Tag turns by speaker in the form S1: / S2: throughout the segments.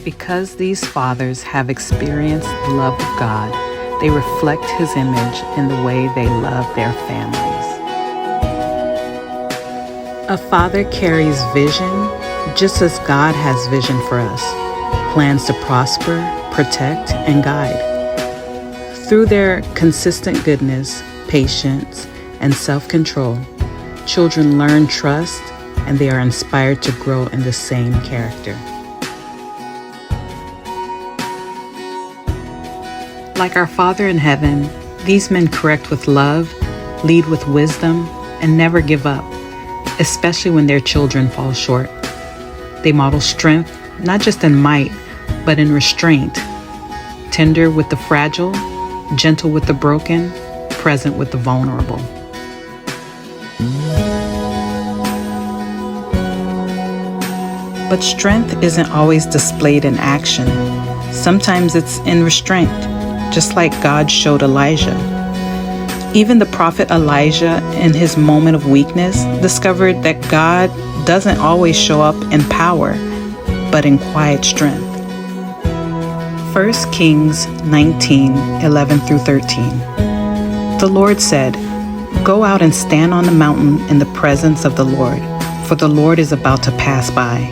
S1: Because these fathers have experienced the love of God, they reflect His image in the way they love their families. A father carries vision just as God has vision for us, plans to prosper, protect, and guide. Through their consistent goodness, patience, and self-control, children learn trust and they are inspired to grow in the same character. Like our Father in heaven, these men correct with love, lead with wisdom, and never give up, especially when their children fall short. They model strength, not just in might, but in restraint, tender with the fragile, gentle with the broken, present with the vulnerable. But strength isn't always displayed in action. Sometimes it's in restraint, just like God showed Elijah. Even the prophet Elijah, in his moment of weakness, discovered that God doesn't always show up in power, but in quiet strength. 1 Kings 19:11-13. The Lord said, "Go out and stand on the mountain in the presence of the Lord, for the Lord is about to pass by."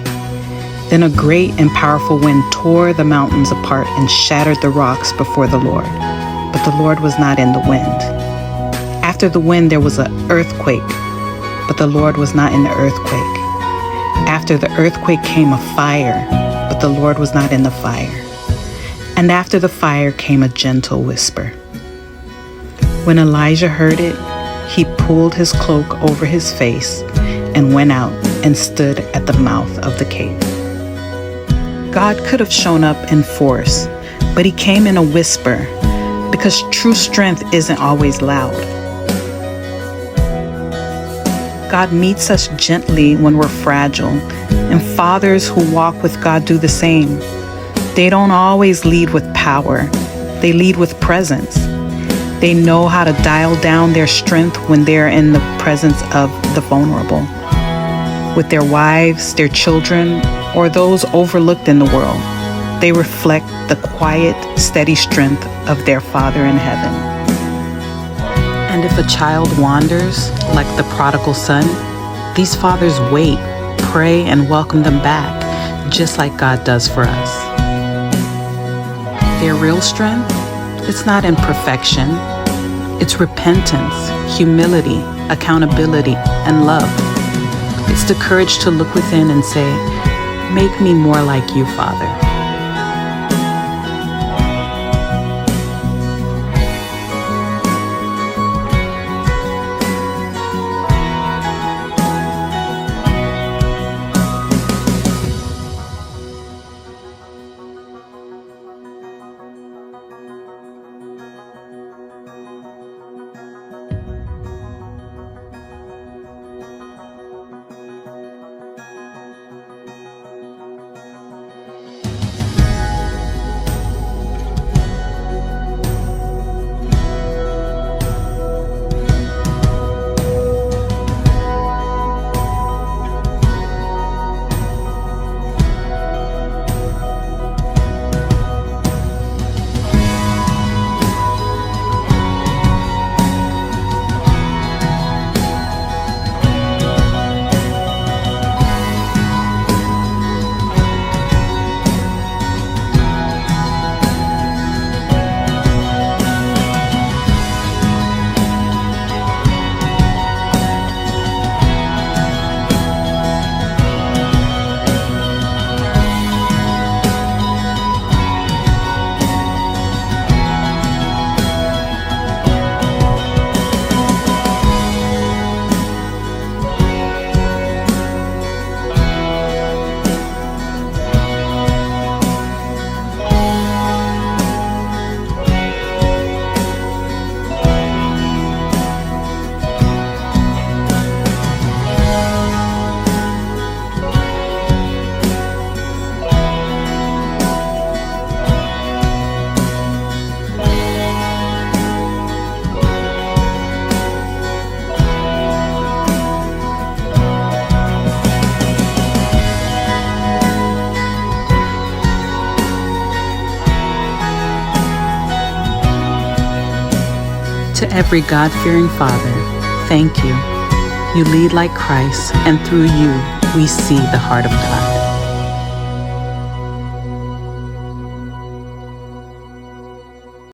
S1: Then a great and powerful wind tore the mountains apart and shattered the rocks before the Lord. But the Lord was not in the wind. After the wind there was an earthquake, but the Lord was not in the earthquake. After the earthquake came a fire, but the Lord was not in the fire. And after the fire came a gentle whisper. When Elijah heard it, he pulled his cloak over his face and went out and stood at the mouth of the cave. God could have shown up in force, but He came in a whisper, because true strength isn't always loud. God meets us gently when we're fragile, and fathers who walk with God do the same. They don't always lead with power, they lead with presence. They know how to dial down their strength when they're in the presence of the vulnerable, with their wives, their children, or those overlooked in the world. They reflect the quiet, steady strength of their Father in heaven. And if a child wanders, like the prodigal son, these fathers wait, pray, and welcome them back, just like God does for us. Their real strength? It's not in perfection. It's repentance, humility, accountability, and love. It's the courage to look within and say, "Make me more like you, Father." To every God-fearing father, thank you. You lead like Christ, and through you, we see the heart of God.